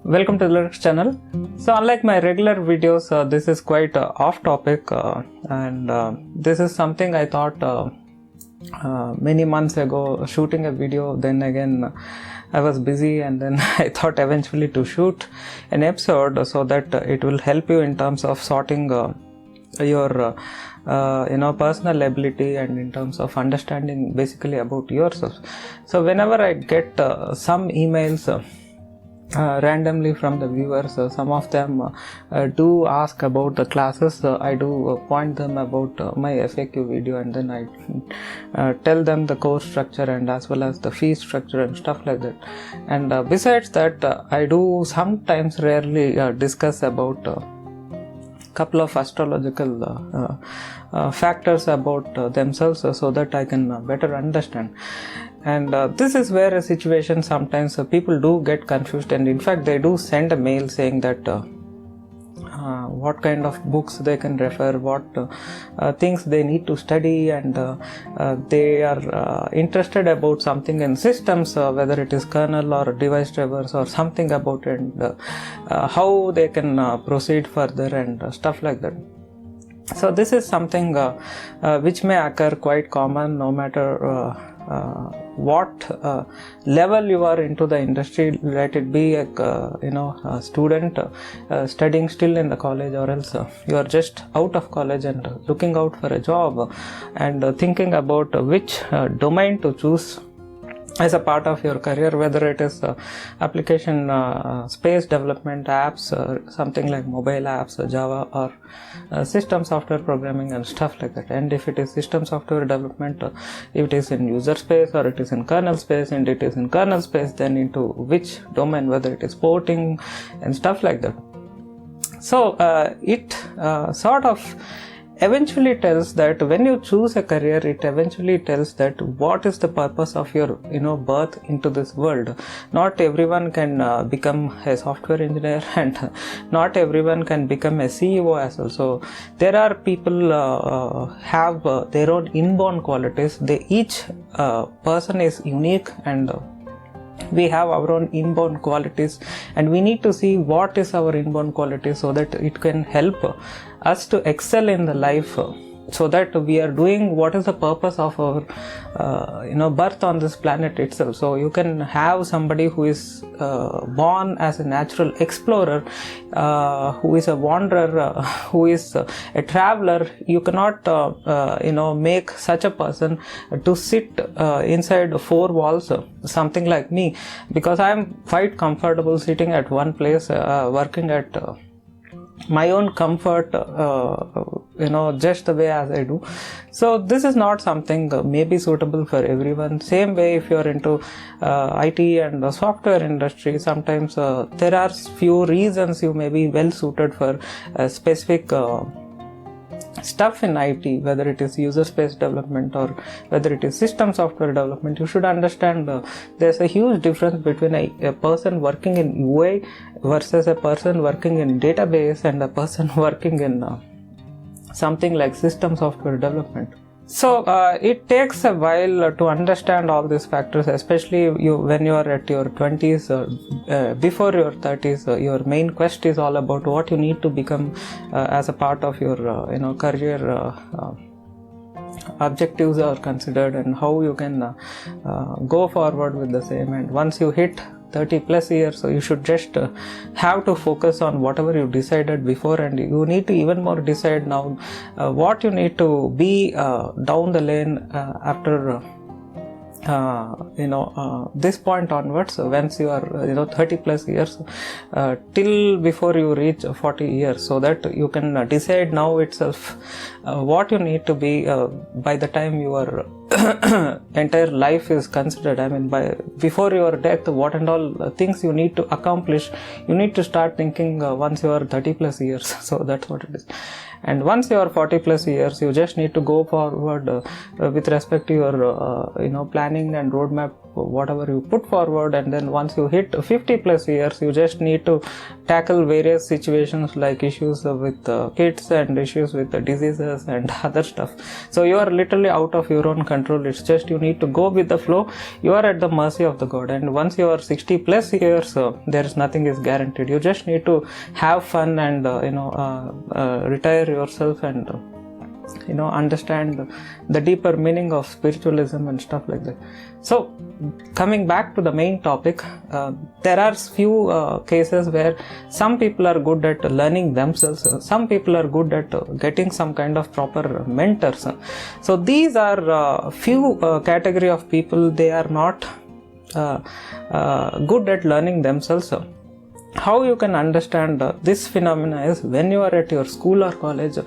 Welcome to the Lyrics channel. So unlike my regular videos, this is quite off topic and this is something I thought many months ago shooting a video. Then again I was busy, and then I thought eventually to shoot an episode so that it will help you in terms of sorting your personal ability and in terms of understanding basically about yourself. So whenever I get some emails randomly from the viewers, some of them do ask about the classes. I do point them about my FAQ video, and then I tell them the course structure and as well as the fee structure and stuff like that. And besides that, I do sometimes rarely discuss about couple of astrological factors about themselves so that I can better understand. And this is where a situation sometimes people do get confused, and in fact they do send a mail saying that what kind of books they can refer, what things they need to study, and they are interested about something in systems, whether it is kernel or device drivers or something about it, and how they can proceed further and stuff like that. So this is something which may occur quite common no matter what level you are into the industry, let it be a student studying still in the college, or else you are just out of college and looking out for a job and thinking about which domain to choose as a part of your career, whether it is application space development apps, something like mobile apps, Java, or system software programming and stuff like that. And if it is system software development, if it is in user space or it is in kernel space, and it is in kernel space, then into which domain, whether it is porting and stuff like that. So it sort of eventually tells that when you choose a career, it eventually tells that what is the purpose of your birth into this world. Not everyone can become a software engineer, and not everyone can become a CEO as well. So there are people have their own inborn qualities. Each person is unique, and we have our own inborn qualities, and we need to see what is our inborn qualities so that it can help us to excel in the life, so that we are doing what is the purpose of our birth on this planet itself. So you can have somebody who is born as a natural explorer, who is a wanderer, who is a traveler. You cannot make such a person to sit inside four walls, something like me, because I am quite comfortable sitting at one place, working at my own comfort, just the way as I do. So this is not something maybe suitable for everyone. Same way, if you are into IT and the software industry, sometimes there are few reasons you may be well suited for a specific stuff in IT, whether it is user space development or whether it is system software development. You should understand there's a huge difference between a person working in UI versus a person working in database and a person working in something like system software development. So it takes a while to understand all these factors, especially when you are at your 20s, before your 30s. Your main quest is all about what you need to become as a part of your career. Objectives are considered, and how you can go forward with the same. And once you hit 30 plus years, so you should just have to focus on whatever you decided before, and you need to even more decide now what you need to be down the lane after this point onwards, once you are 30 plus years, till before you reach 40 years, so that you can decide now itself what you need to be by the time your entire life is considered. I mean, before your death, what and all things you need to accomplish, you need to start thinking once you are 30 plus years. So that's what it is. And once you are 40 plus years, you just need to go forward with respect to your planning and roadmap, whatever you put forward. And then once you hit 50 plus years, you just need to tackle various situations like issues with kids and issues with diseases and other stuff. So you are literally out of your own control. control. It's just you need to go with the flow. You are at the mercy of the God, and once you are 60 plus years, there is nothing is guaranteed. You just need to have fun and retire yourself and understand the deeper meaning of spiritualism and stuff like that. So coming back to the main topic, there are few cases where some people are good at learning themselves, some people are good at getting some kind of proper mentors. So these are few category of people. They are not good at learning themselves. How you can understand this phenomena is when you are at your school or college,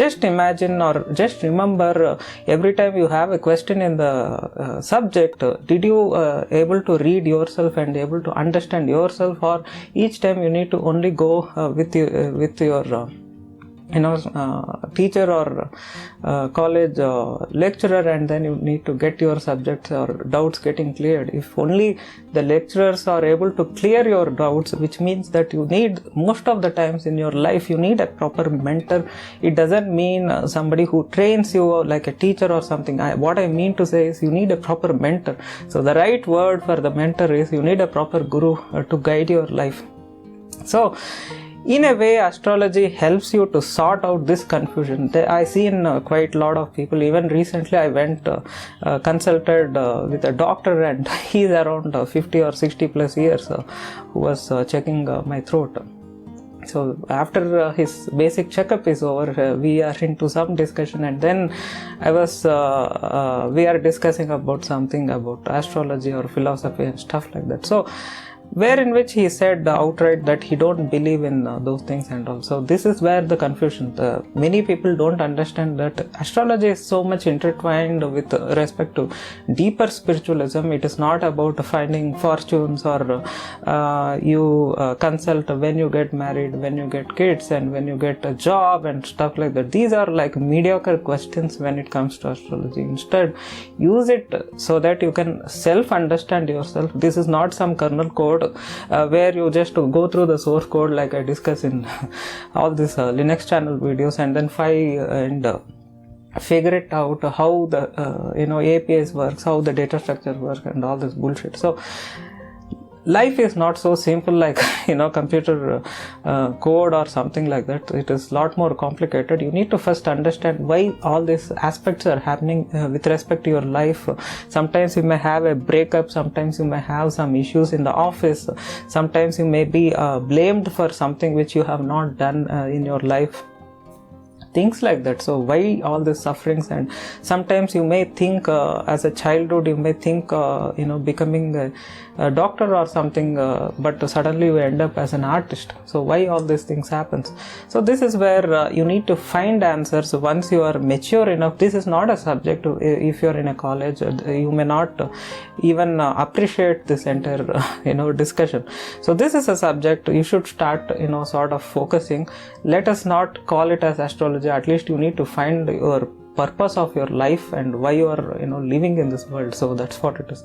just imagine or just remember every time you have a question in the subject, did you able to read yourself and able to understand yourself, or each time you need to only go with your teacher or college lecturer, and then you need to get your subjects or doubts getting cleared. If only the lecturers are able to clear your doubts, which means that you need, most of the times in your life, you need a proper mentor. It doesn't mean somebody who trains you like a teacher or something. What I mean to say is you need a proper mentor. So the right word for the mentor is you need a proper guru to guide your life. So in a way, astrology helps you to sort out this confusion. I see in quite a lot of people. Even recently I went consulted with a doctor, and he's around 50 or 60 plus years, who was checking my throat. So after his basic checkup is over, we are into some discussion, and then we are discussing about something about astrology or philosophy and stuff like that. So where in which he said outright that he don't believe in those things and all. So this is where the confusion, many people don't understand that astrology is so much intertwined with respect to deeper spiritualism. It is not about finding fortunes or you consult when you get married, when you get kids, and when you get a job and stuff like that. These are like mediocre questions when it comes to astrology. Instead, use it so that you can self-understand yourself. This is not some kernel code where you just go through the source code like I discuss in all these Linux channel videos, and then figure it out how the APIs works, how the data structure works, and all this bullshit. So life is not so simple like computer code or something like that. It is a lot more complicated. You need to first understand why all these aspects are happening with respect to your life. Sometimes you may have a breakup, sometimes you may have some issues in the office, sometimes you may be blamed for something which you have not done in your life, things like that. So why all these sufferings? And sometimes you may think as a childhood, you may think becoming a doctor or something, but suddenly you end up as an artist. So why all these things happens? So this is where you need to find answers once you are mature enough. This is not a subject if you are in a college, you may not even appreciate this entire discussion. So this is a subject you should start sort of focusing. Let us not call it as astrology. At least you need to find your purpose of your life and why you are living in this world. So that's what it is.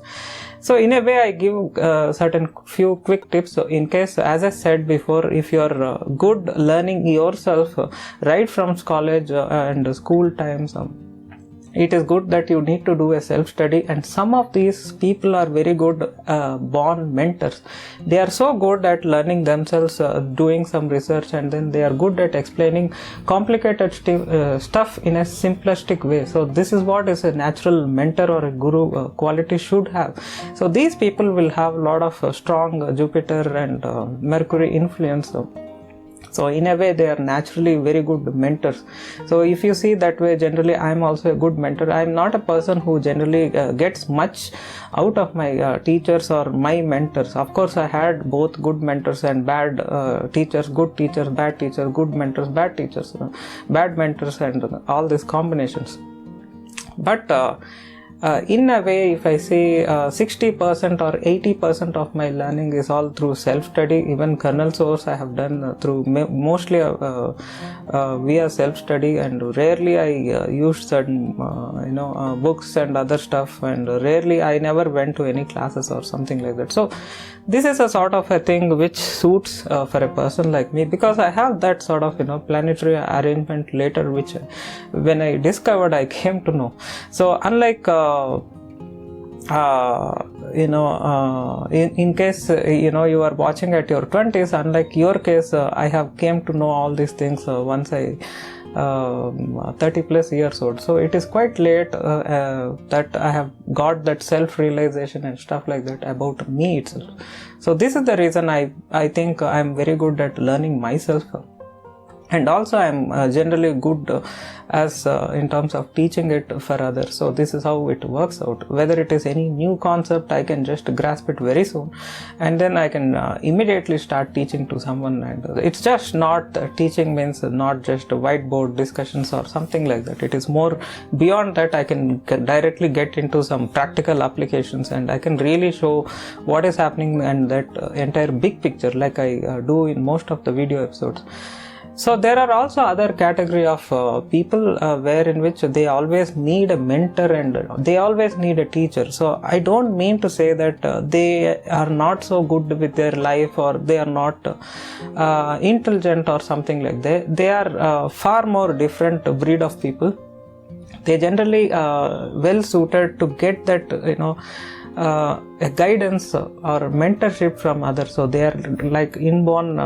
So in a way I give certain few quick tips. So in case, as I said before, if you are good learning yourself right from college and school times, it is good that you need to do a self-study, and some of these people are very good born mentors. They are so good at learning themselves, doing some research, and then they are good at explaining complicated stuff in a simplistic way. So this is what is a natural mentor or a guru quality should have. So these people will have a lot of strong Jupiter and Mercury influence. So in a way they are naturally very good mentors. So if you see that way, generally I am also a good mentor. I am not a person who generally gets much out of my teachers or my mentors. Of course I had both good mentors and bad teachers, good teachers, bad teachers, good mentors, bad teachers, bad mentors, and all these combinations. But in a way, if I say 60% or 80% of my learning is all through self-study. Even kernel source I have done through mostly via self-study, and rarely I used certain books and other stuff, and rarely I never went to any classes or something like that. So this is a sort of a thing which suits for a person like me, because I have that sort of planetary arrangement later, which when I discovered I came to know. So unlike in case you are watching at your 20s, unlike your case, I have came to know all these things once I 30 plus years old. So it is quite late that I have got that self-realization and stuff like that about me itself. So this is the reason I think I am very good at learning myself. And also I am generally good as in terms of teaching it for others. So this is how it works out. Whether it is any new concept, I can just grasp it very soon, and then I can immediately start teaching to someone. And it's just not teaching means not just whiteboard discussions or something like that. It is more beyond that. I can directly get into some practical applications, and I can really show what is happening and that entire big picture, like I do in most of the video episodes. So there are also other category of people where in which they always need a mentor and they always need a teacher. So I don't mean to say that they are not so good with their life, or they are not intelligent or something like that. They are far more different breed of people. They generally well suited to get that a guidance or mentorship from others. So they are like inborn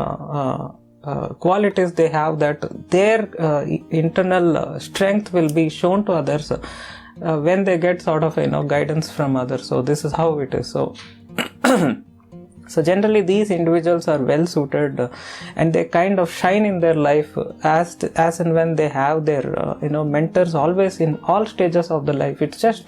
qualities they have, that their internal strength will be shown to others when they get sort of guidance from others. So this is how it is. So so generally these individuals are well suited and they kind of shine in their life as and when they have their mentors always in all stages of the life. It's just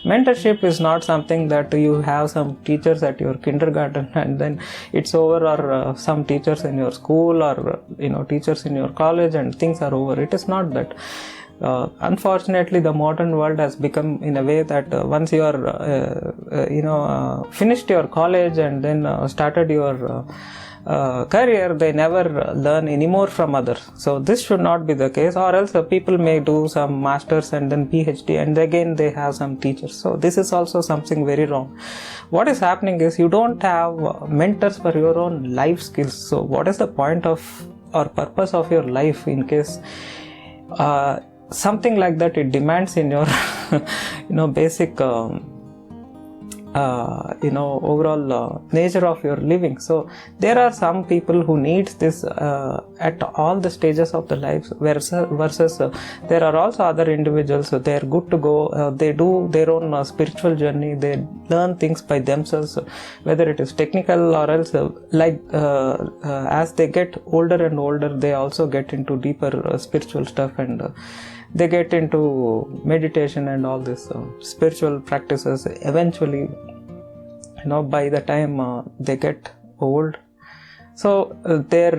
mentorship is not something that you have some teachers at your kindergarten and then it's over, or some teachers in your school, or teachers in your college and things are over. It is not that. Unfortunately, the modern world has become in a way that once you are finished your college and then started your career, they never learn anymore from others. So this should not be the case, or else people may do some masters and then PhD and again they have some teachers. So this is also something very wrong. What is happening is you don't have mentors for your own life skills. So what is the point of or purpose of your life in case something like that it demands in your basic overall nature of your living. So there are some people who need this at all the stages of the life, versus there are also other individuals. So they are good to go, they do their own spiritual journey, they learn things by themselves, whether it is technical or else as they get older and older, they also get into deeper spiritual stuff, and they get into meditation and all this spiritual practices eventually, by the time they get old. So their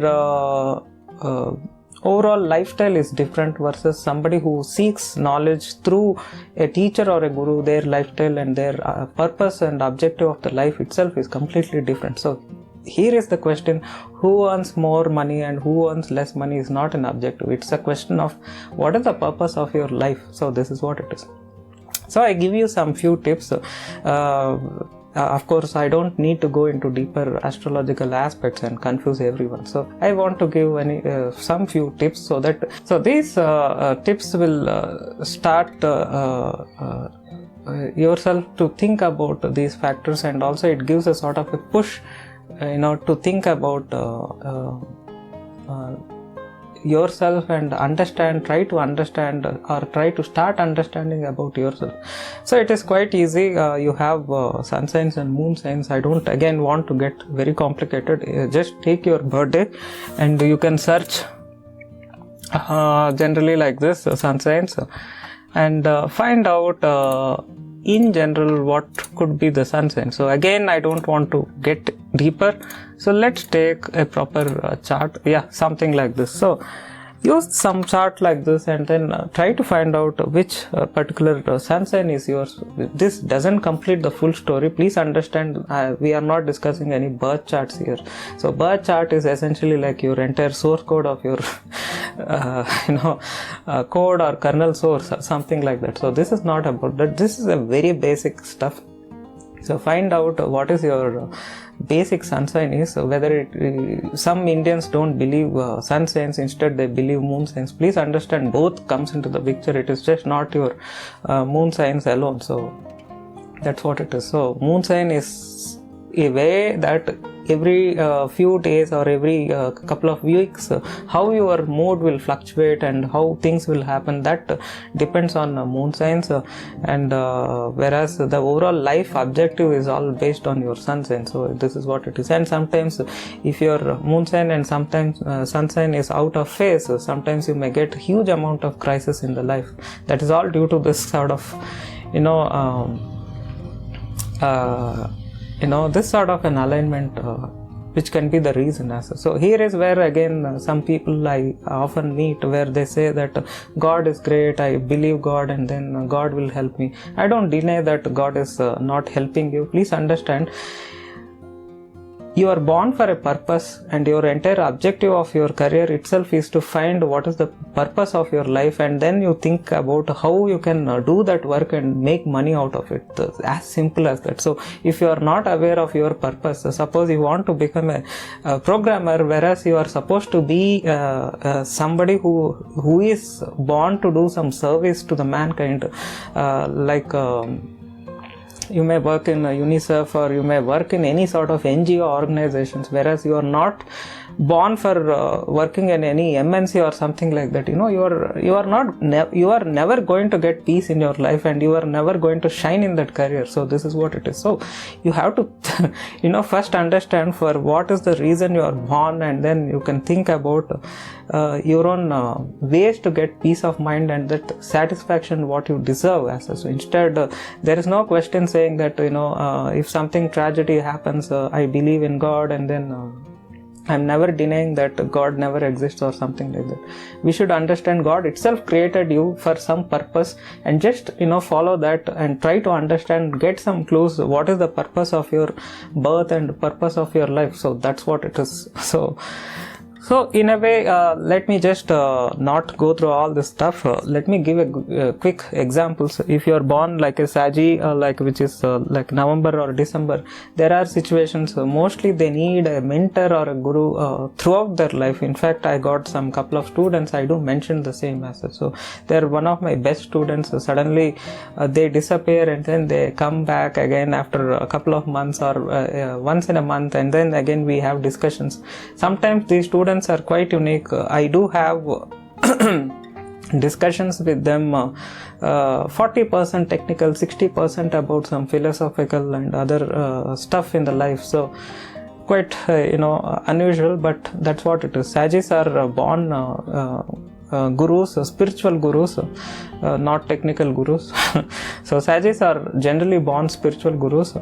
overall lifestyle is different, versus somebody who seeks knowledge through a teacher or a guru. Their lifestyle and their purpose and objective of the life itself is completely different. So here is the question: who earns more money and who earns less money is not an objective. It's a question of what is the purpose of your life. So this is what it is. So I give you some few tips. Of course, I don't need to go into deeper astrological aspects and confuse everyone. So I want to give some few tips so these tips will start yourself to think about these factors, and also it gives a sort of a push to think about yourself and try to understand or try to start understanding about yourself. So it is quite easy. You have sun signs and moon signs. I don't again want to get very complicated. Just take your birthday and you can search generally like this, sun signs, and find out in general what could be the sun sign. So again, I don't want to get deeper, so let's take a proper chart, something like this. So use some chart like this and then try to find out which particular sun sign is yours. This doesn't complete the full story. Please understand, we are not discussing any birth charts here. So birth chart is essentially like your entire source code of your code or kernel source or something like that. So this is not about that. This is a very basic stuff. So find out what is your basic sun sign is, whether some Indians don't believe sun signs, instead they believe moon signs. Please understand, both comes into the picture. It is just not your moon signs alone. So that's what it is. So moon sign is a way that every few days or every couple of weeks, how your mood will fluctuate and how things will happen, that depends on moon signs, and whereas the overall life objective is all based on your sun sign. So this is what it is. And sometimes if your moon sign and sometimes sun sign is out of phase, sometimes you may get huge amount of crisis in the life. That is all due to this sort of this sort of an alignment, which can be the reason as well. So here is where again some people I often meet where they say that God is great, I believe God, and then God will help me. I don't deny that God is not helping you. Please understand, you are born for a purpose, and your entire objective of your career itself is to find what is the purpose of your life, and then you think about how you can do that work and make money out of it. As simple as that. So if you are not aware of your purpose, suppose you want to become a programmer, whereas you are supposed to be somebody who is born to do some service to the mankind, you may work in UNICEF, or you may work in any sort of NGO organizations, whereas you are not born for working in any MNC or something like that. You are never going to get peace in your life, and you are never going to shine in that career. So this is what it is. So you have to first understand for what is the reason you are born, and then you can think about your own ways to get peace of mind and that satisfaction what you deserve as well. So instead there is no question saying that if something tragedy happens, I believe in God, and then I'm never denying that God never exists or something like that. We should understand God itself created you for some purpose, and just follow that and try to understand, get some clues what is the purpose of your birth and purpose of your life. So that's what it is. So in a way, let me just not go through all this stuff. Let me give a quick examples. If you are born like a Saji, which is like November or December, there are situations mostly they need a mentor or a guru throughout their life. In fact, I got some couple of students, I do mention the same as well. So they're one of my best students. Suddenly they disappear, and then they come back again after a couple of months or once in a month, and then again we have discussions. Sometimes these students are quite unique. I do have discussions with them 40% technical, 60% about some philosophical and other stuff in the life. So quite unusual, but that's what it is. Sagis are born gurus, spiritual gurus, not technical gurus. So Sagis are generally born spiritual gurus.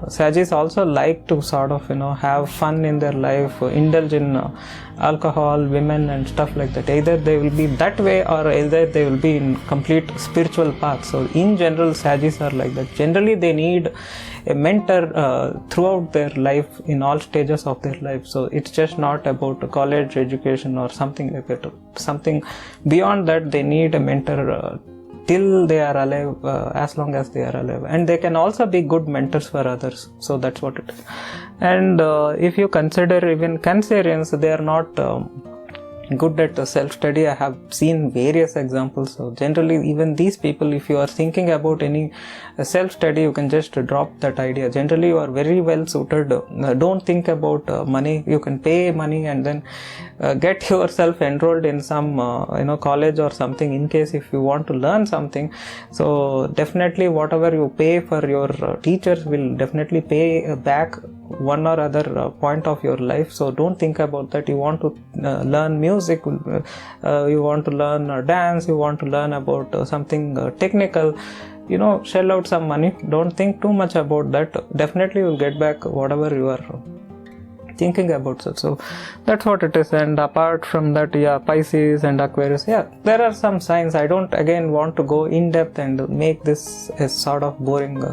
Sagis also like to sort of have fun in their life, indulge in alcohol, women and stuff like that. Either they will be that way, or either they will be in complete spiritual path. So in general, Sagis are like that. Generally they need a mentor throughout their life, in all stages of their life. So it's just not about college education or something like that. Something beyond that, they need a mentor till they are alive, as long as they are alive, and they can also be good mentors for others. So that's what it is. And if you consider even Cancerians, they are not good at self-study. I have seen various examples. So generally, even these people, if you are thinking about any self-study, you can just drop that idea. Generally, you are very well suited. Don't think about money. You can pay money and then get yourself enrolled in some college or something, in case if you want to learn something. So definitely whatever you pay for your teachers will definitely pay back one or other point of your life. So don't think about that. You want to learn music, you want to learn dance, you want to learn about something technical, shell out some money. Don't think too much about that. Definitely you will get back whatever you are thinking about it. So that's what it is. And apart from that, Pisces and Aquarius, there are some signs. I don't again want to go in depth and make this a sort of boring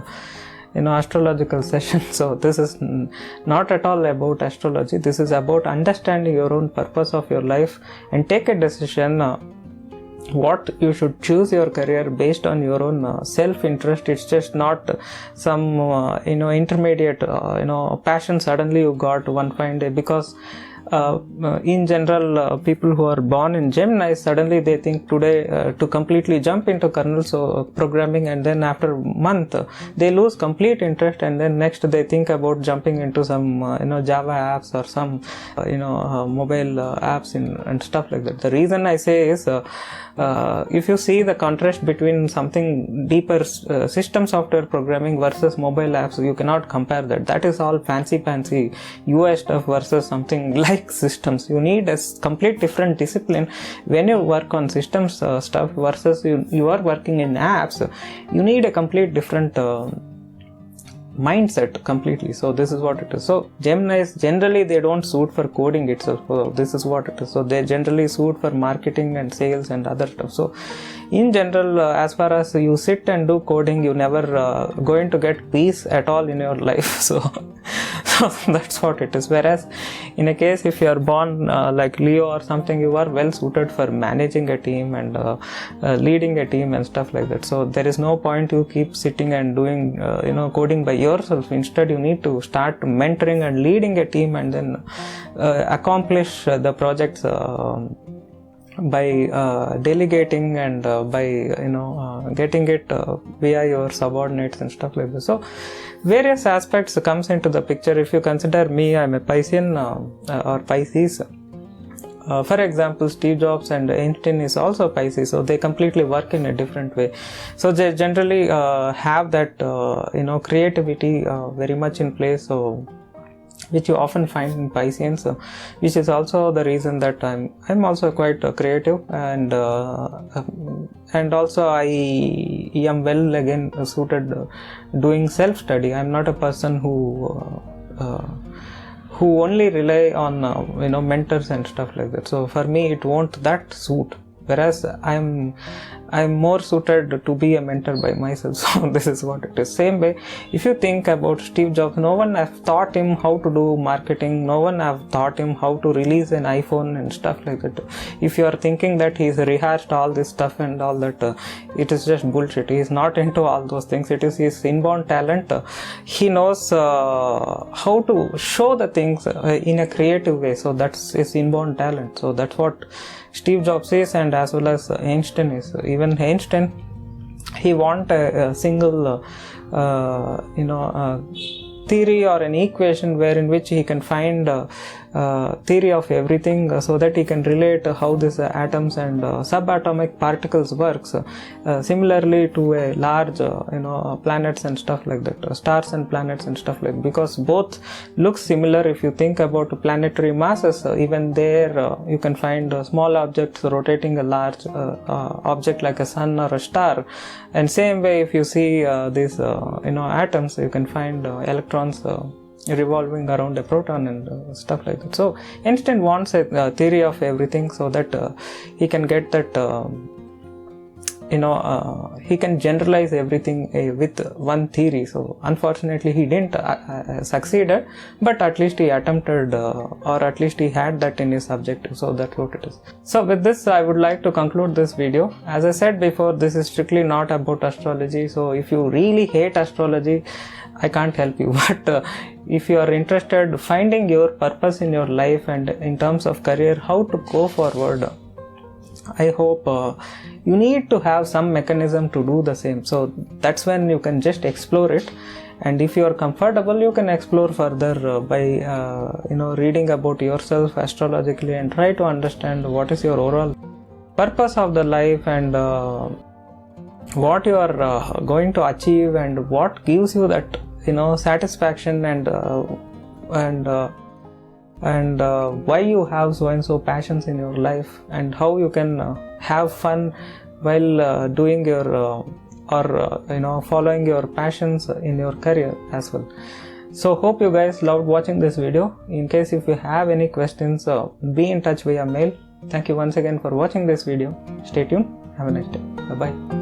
astrological session. So this is not at all about astrology. This is about understanding your own purpose of your life and take a decision what you should choose your career based on your own self-interest. It's just not some intermediate passion suddenly you got one fine day, because in general, people who are born in Gemini, suddenly they think today to completely jump into kernel programming, and then after a month they lose complete interest, and then next they think about jumping into some Java apps or some mobile apps and stuff like that. The reason I say is if you see the contrast between something deeper, system software programming versus mobile apps, you cannot compare that. That is all fancy UI stuff versus something like systems. You need a complete different discipline when you work on systems stuff versus you are working in apps. You need a complete different mindset completely. So this is what it is. So Geminis generally they don't suit for coding itself. So this is what it is. So they generally suit for marketing and sales and other stuff. So in general, as far as you sit and do coding, you never going to get peace at all in your life. So that's what it is. Whereas in a case if you are born like Leo or something, you are well suited for managing a team and leading a team and stuff like that. So there is no point you keep sitting and doing coding by yourself. Instead you need to start mentoring and leading a team, and then accomplish the projects by delegating and by getting it via your subordinates and stuff like this. So various aspects comes into the picture. If you consider me, I'm a Piscean or Pisces. For example, Steve Jobs and Einstein is also Pisces, so they completely work in a different way. So they generally have that creativity very much in place, so which you often find in Pisceans, which is also the reason that I'm also quite creative, and also I am well again suited doing self-study. I'm not a person who only rely on mentors and stuff like that. So for me it won't that suit. Whereas I'm more suited to be a mentor by myself. So this is what it is. Same way, if you think about Steve Jobs, no one have taught him how to do marketing. No one have taught him how to release an iPhone and stuff like that. If you are thinking that he's rehearsed all this stuff and all that, it is just bullshit. He is not into all those things. It is his inborn talent. He knows how to show the things in a creative way. So that's his inborn talent. So that's what Steve Jobs is, and as well as Einstein is. Even Einstein, he want a single theory or an equation wherein which he can find theory of everything, so that he can relate how this atoms and subatomic particles works similarly to a large planets and stuff like that, stars and planets and stuff like that, because both look similar. If you think about planetary masses, even there you can find small objects rotating a large object like a sun or a star, and same way if you see these atoms, you can find electrons revolving around a proton and stuff like that. So Einstein wants a theory of everything, so that he can get that he can generalize everything with one theory. So unfortunately he didn't succeeded, but at least he attempted or at least he had that in his objective. So that's what it is. So with this I would like to conclude this video. As I said before, this is strictly not about astrology. So if you really hate astrology, I can't help you, but if you are interested finding your purpose in your life and in terms of career, how to go forward, I hope you need to have some mechanism to do the same. So that's when you can just explore it, and if you are comfortable, you can explore further by reading about yourself astrologically and try to understand what is your overall purpose of the life, and what you are going to achieve, and what gives you that satisfaction, and why you have so and so passions in your life, and how you can have fun while doing your following your passions in your career as well. So hope you guys loved watching this video. In case if you have any questions, be in touch via mail. Thank you once again for watching this video. Stay tuned. Have a nice day. Bye bye.